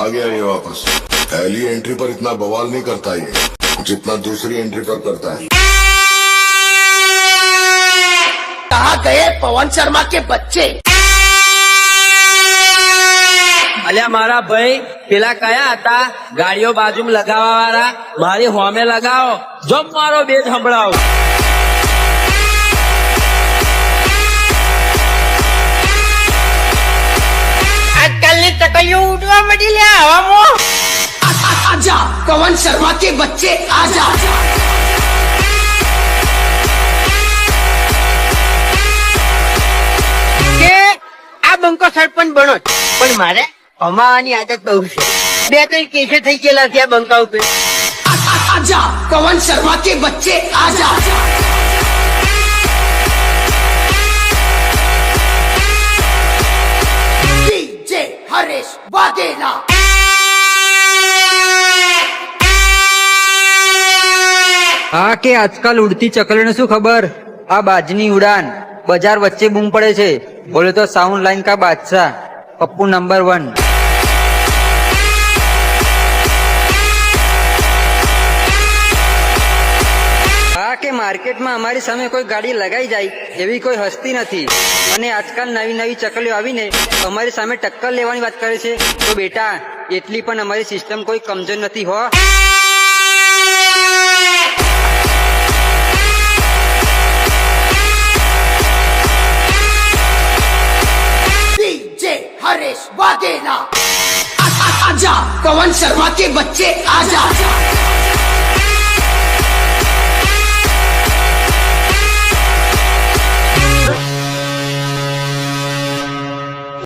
आ गया ये वापस। पहली एंट्री पर इतना बवाल नहीं करता ये जितना दूसरी एंट्री पर करता है। कहाँ गए पवन शर्मा के बच्चे? અલ્યા મારા ભાઈ પેલા કયા હતા ગાડીઓ બાજુમાં લગાવવા વાળા મારી હોમે લગાવો જો મારો બેજ સંભળાવો આજકાલની ચકલીઓ ઉડવા મળી લે હવામાં। आजा पवन शर्मा के बच्चे आजा। કે આ બંકો સરપંચ બનો પણ મારે અમાવાની આદત બહુ છે। 2-3 કેસે થઈ ગયેલા છે આ બંકા ઉપર। आजा पवन शर्मा के बच्चे आजा। डीजे हरीश वाघेला। હા કે આજકાલ ઉડતી ચકલીને શું ખબર આ બાજની ઉડાન બજાર વચ્ચે બૂમ પડે છે બોલે તો સાઉન્ડ લાइन का बादशाह पप्पू नंबर 1। હા કે માર્કેટમાં અમારી સામે કોઈ ગાડી લગાઈ જાય એવી કોઈ હસ્તી નથી અને આજકાલ નવી નવી ચકલીઓ આવીને અમારી સામે ટક્કર લેવાની વાત કરે છે તો બેટા એટલી પણ અમારી સિસ્ટમ કોઈ કમજોર નથી હો। डीजे हरीश वाघेला। आजा पवन शर्मा के बच्चे आजा।